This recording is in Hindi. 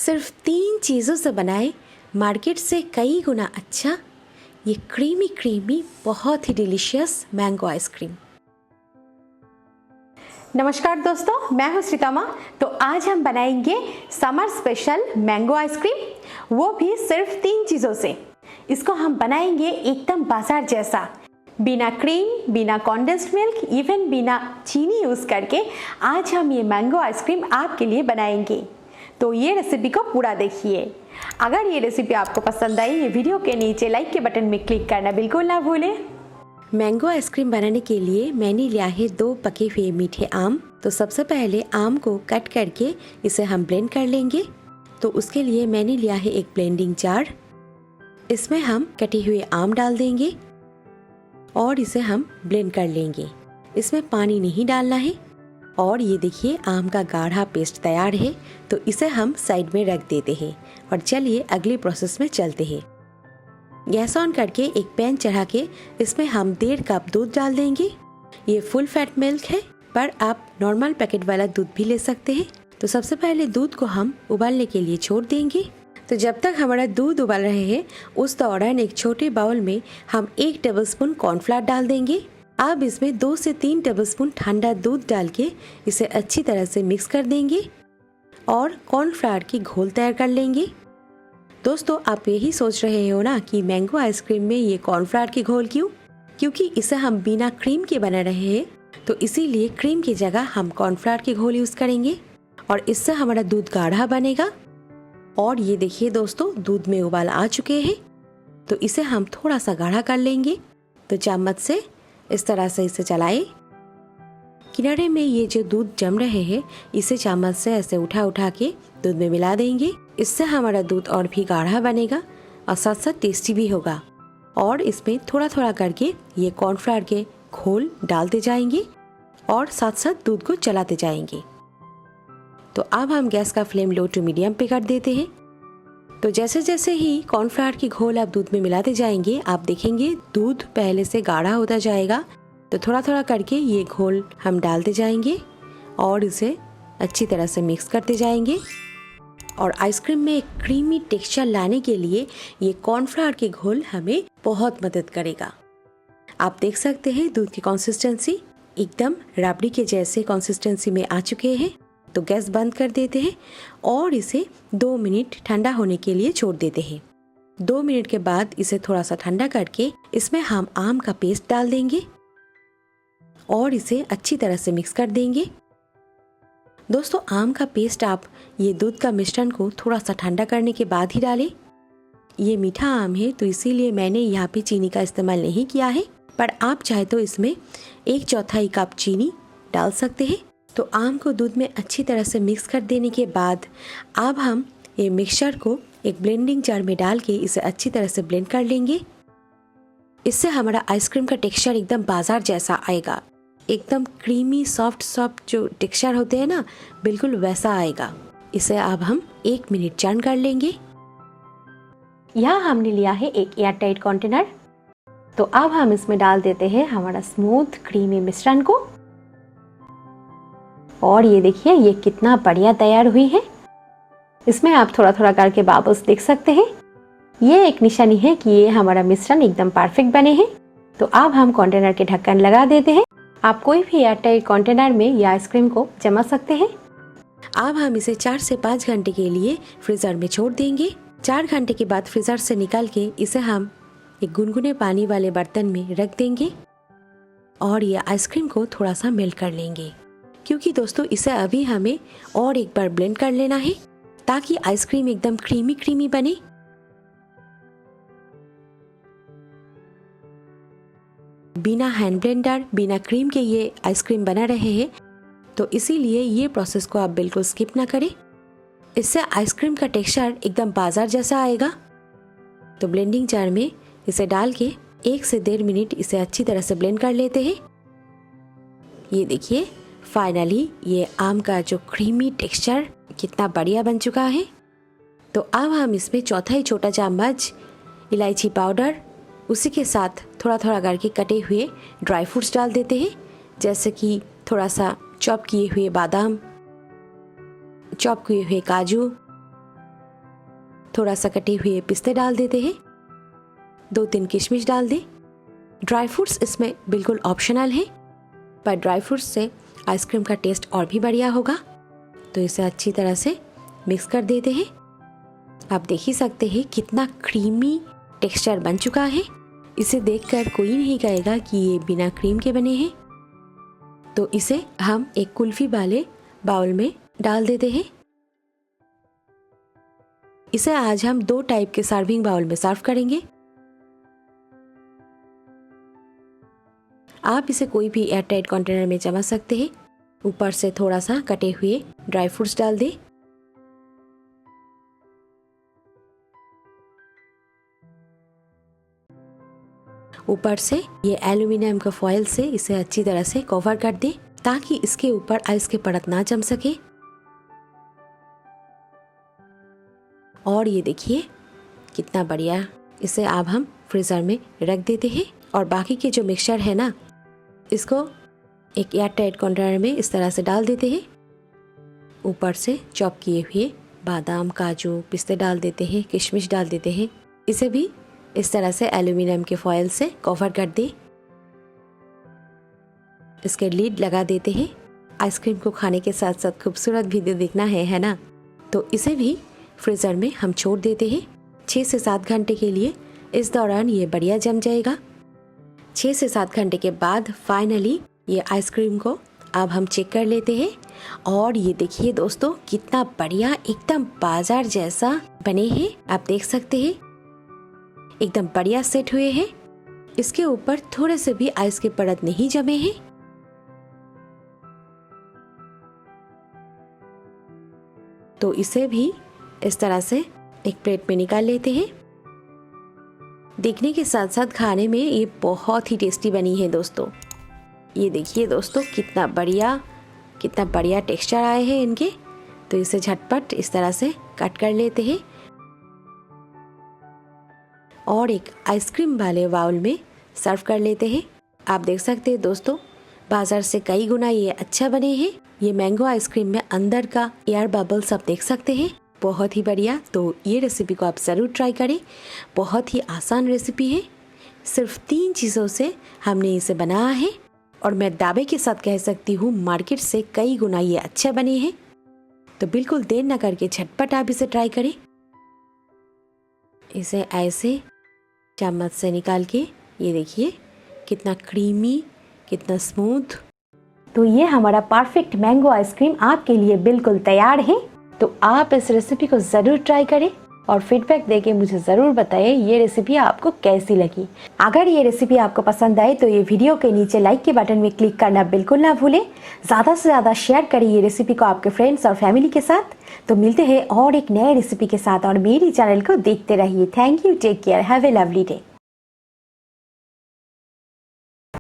सिर्फ 3 चीज़ों से बनाए मार्केट से कई गुना अच्छा ये क्रीमी क्रीमी बहुत ही डिलीशियस मैंगो आइसक्रीम। नमस्कार दोस्तों, मैं हूं श्रीतमा। तो आज हम बनाएंगे समर स्पेशल मैंगो आइसक्रीम, वो भी सिर्फ 3 चीज़ों से। इसको हम बनाएंगे एकदम बाजार जैसा, बिना क्रीम, बिना कॉन्डेंस्ड मिल्क, इवन बिना चीनी यूज़ करके आज हम ये मैंगो आइसक्रीम आपके लिए बनाएंगे। तो ये रेसिपी को पूरा देखिए। अगर ये रेसिपी आपको पसंद आई, ये वीडियो के नीचे लाइक के बटन में क्लिक करना बिल्कुल ना भूलें। मैंगो आइसक्रीम बनाने के लिए मैंने लिया है 2 पके हुए मीठे आम। तो सबसे पहले आम को कट करके इसे हम ब्लेंड कर लेंगे। तो उसके लिए मैंने लिया है एक ब्लेंडिंग जार। इसमें हम कटे हुए आम डाल देंगे और इसे हम ब्लेंड कर लेंगे। इसमें पानी नहीं डालना है। और ये देखिए आम का गाढ़ा पेस्ट तैयार है। तो इसे हम साइड में रख देते हैं और चलिए अगले प्रोसेस में चलते हैं। गैस ऑन करके एक पैन चढ़ा के इसमें हम 1.5 कप दूध डाल देंगे। ये फुल फैट मिल्क है, पर आप नॉर्मल पैकेट वाला दूध भी ले सकते हैं। तो सबसे पहले दूध को हम उबालने के लिए छोड़ देंगे। तो जब तक हमारा दूध उबाल रहे हैं, उस दौरान एक छोटे बाउल में हम 1 टेबलस्पून कॉर्नफ्लावर डाल देंगे। अब इसमें 2 से 3 टेबलस्पून ठंडा दूध डाल के इसे अच्छी तरह से मिक्स कर देंगे और कॉर्नफ्लावर की घोल तैयार कर लेंगे। दोस्तों, आप यही सोच रहे हो ना कि मैंगो आइसक्रीम में ये कॉर्नफ्लावर की घोल क्यों? क्योंकि इसे हम बिना क्रीम के बना रहे हैं, तो इसीलिए क्रीम की जगह हम कॉर्नफ्लावर की घोल यूज़ करेंगे और इससे हमारा दूध गाढ़ा बनेगा। और ये देखिए दोस्तों, दूध में उबाल आ चुके हैं। तो इसे हम थोड़ा सा गाढ़ा कर लेंगे। तो चम्मच से इस तरह से इसे चलाएं। किनारे में ये जो दूध जम रहे हैं, इसे चम्मच से ऐसे उठा उठा के दूध में मिला देंगे। इससे हमारा दूध और भी गाढ़ा बनेगा और साथ साथ टेस्टी भी होगा। और इसमें थोड़ा थोड़ा करके ये कॉर्नफ्लावर के घोल डालते जाएंगे और साथ साथ दूध को चलाते जाएंगे। तो अब हम गैस का फ्लेम लो टू मीडियम पे कर देते हैं। तो जैसे जैसे ही कॉर्नफ्लावर की घोल आप दूध में मिलाते जाएंगे, आप देखेंगे दूध पहले से गाढ़ा होता जाएगा। तो थोड़ा थोड़ा करके ये घोल हम डालते जाएंगे और इसे अच्छी तरह से मिक्स करते जाएंगे। और आइसक्रीम में एक क्रीमी टेक्सचर लाने के लिए ये कॉर्नफ्लावर की घोल हमें बहुत मदद करेगा। आप देख सकते हैं दूध की कंसिस्टेंसी एकदम राबड़ी के जैसे कंसिस्टेंसी में आ चुके हैं। तो गैस बंद कर देते हैं और इसे 2 मिनट ठंडा होने के लिए छोड़ देते हैं। 2 मिनट के बाद इसे थोड़ा सा ठंडा करके इसमें हम आम का पेस्ट डाल देंगे और इसे अच्छी तरह से मिक्स कर देंगे। दोस्तों, आम का पेस्ट आप ये दूध का मिश्रण को थोड़ा सा ठंडा करने के बाद ही डालें। ये मीठा आम है, तो इसीलिए मैंने यहाँ पे चीनी का इस्तेमाल नहीं किया है, पर आप चाहे तो इसमें 1/4 कप चीनी डाल सकते हैं। तो आम को दूध में अच्छी तरह से मिक्स कर देने के बाद अब हम ये मिक्सचर को एक ब्लेंडिंग जार में डाल के इसे अच्छी तरह से ब्लेंड कर लेंगे। इससे हमारा आइसक्रीम का टेक्सचर एकदम बाजार जैसा आएगा। एकदम क्रीमी सॉफ्ट जो टेक्सचर होते हैं ना, बिल्कुल वैसा आएगा। इसे अब हम 1 मिनट चर्न कर लेंगे। यहाँ हमने लिया है एक एयर टाइट कंटेनर। तो अब हम इसमें डाल देते हैं हमारा स्मूथ क्रीमी मिश्रण को। और ये देखिए ये कितना बढ़िया तैयार हुई है। इसमें आप थोड़ा थोड़ा करके बबल्स देख सकते हैं। ये एक निशानी है कि ये हमारा मिश्रण एकदम परफेक्ट बने हैं। तो अब हम कंटेनर के ढक्कन लगा देते हैं। आप कोई भी एयरटाइट कंटेनर में ये आइसक्रीम को जमा सकते हैं। अब हम इसे 4 से 5 घंटे के लिए फ्रीजर में छोड़ देंगे। 4 घंटे के बाद फ्रीजर से निकाल के इसे हम एक गुनगुने पानी वाले बर्तन में रख देंगे और ये आइसक्रीम को थोड़ा सा मेल्ट कर लेंगे। क्योंकि दोस्तों, इसे अभी हमें और एक बार ब्लेंड कर लेना है ताकि आइसक्रीम एकदम क्रीमी क्रीमी बने। बिना हैंड ब्लेंडर, बिना क्रीम के ये आइसक्रीम बना रहे हैं, तो इसीलिए ये प्रोसेस को आप बिल्कुल स्किप ना करें। इससे आइसक्रीम का टेक्सचर एकदम बाजार जैसा आएगा। तो ब्लेंडिंग जार में इसे डाल के 1 से 1.5 मिनट इसे अच्छी तरह से ब्लेंड कर लेते हैं। ये देखिए फाइनली ये आम का जो क्रीमी टेक्सचर कितना बढ़िया बन चुका है। तो अब हम इसमें 1/4 छोटा चम्मच इलायची पाउडर, उसी के साथ थोड़ा थोड़ा करके कटे हुए ड्राई फ्रूट्स डाल देते हैं, जैसे कि थोड़ा सा चॉप किए हुए बादाम, चॉप किए हुए काजू, थोड़ा सा कटे हुए पिस्ते डाल देते हैं, 2-3 किशमिश डाल दें। ड्राई फ्रूट्स इसमें बिल्कुल ऑप्शनल है, पर ड्राई फ्रूट्स से आइसक्रीम का टेस्ट और भी बढ़िया होगा। तो इसे अच्छी तरह से मिक्स कर देते हैं। आप देख ही सकते हैं कितना क्रीमी टेक्सचर बन चुका है। इसे देखकर कोई नहीं कहेगा कि ये बिना क्रीम के बने हैं। तो इसे हम एक कुल्फी वाले बाउल में डाल देते हैं। इसे आज हम 2 टाइप के सर्विंग बाउल में सर्व करेंगे। आप इसे कोई भी एयरटाइट कंटेनर में जमा सकते हैं। ऊपर से थोड़ा सा कटे हुए ड्राई फ्रूट्स डाल दें। ऊपर से ये एल्युमिनियम का फॉयल से इसे अच्छी तरह से कवर कर दें ताकि इसके ऊपर आइस के परत ना जम सके। और ये देखिए कितना बढ़िया। इसे अब हम फ्रीजर में रख देते हैं और बाकी के जो मिक्सचर है ना, इसको एक एयरटाइट कंटेनर में इस तरह से डाल देते हैं। ऊपर से चॉप किए हुए बादाम, काजू, पिस्ते डाल देते हैं, किशमिश डाल देते हैं। इसे भी इस तरह से एल्युमिनियम के फॉयल से कवर कर दें। इसके लीड लगा देते हैं। आइसक्रीम को खाने के साथ साथ खूबसूरत भी दिखना है ना। तो इसे भी फ्रीजर में हम छोड़ देते हैं 6 से 7 घंटे के लिए। इस दौरान ये बढ़िया जम जाएगा। 6 से 7 घंटे के बाद फाइनली ये आइसक्रीम को अब हम चेक कर लेते हैं। और ये देखिए दोस्तों कितना बढ़िया, एकदम बाजार जैसा बने हैं। आप देख सकते हैं एकदम बढ़िया सेट हुए हैं। इसके ऊपर थोड़े से भी आइस के परत नहीं जमे हैं। तो इसे भी इस तरह से एक प्लेट में निकाल लेते हैं। देखने के साथ साथ खाने में ये बहुत ही टेस्टी बनी है दोस्तों। ये देखिए दोस्तों कितना बढ़िया टेक्सचर आए हैं इनके। तो इसे झटपट इस तरह से कट कर लेते हैं और एक आइसक्रीम वाले बाउल में सर्व कर लेते हैं। आप देख सकते हैं दोस्तों बाजार से कई गुना ये अच्छा बने हैं। ये मैंगो आइसक्रीम में अंदर का एयर बबल्स आप देख सकते हैं, बहुत ही बढ़िया। तो ये रेसिपी को आप ज़रूर ट्राई करें। बहुत ही आसान रेसिपी है। सिर्फ 3 चीज़ों से हमने इसे बनाया है और मैं दावे के साथ कह सकती हूँ मार्केट से कई गुना ये अच्छा बने हैं। तो बिल्कुल देर न करके झटपट आप इसे ट्राई करें। इसे ऐसे चम्मच से निकाल के ये देखिए कितना क्रीमी, कितना स्मूथ। तो ये हमारा परफेक्ट मैंगो आइसक्रीम आपके लिए बिल्कुल तैयार है। तो आप इस रेसिपी को ज़रूर ट्राई करें और फीडबैक देके मुझे ज़रूर बताइए ये रेसिपी आपको कैसी लगी। अगर ये रेसिपी आपको पसंद आए तो ये वीडियो के नीचे लाइक के बटन में क्लिक करना बिल्कुल ना भूलें। ज़्यादा से ज़्यादा शेयर करें ये रेसिपी को आपके फ्रेंड्स और फैमिली के साथ। तो मिलते हैं और एक नए रेसिपी के साथ और मेरी चैनल को देखते रहिए। Thank you, take care, have a lovely day.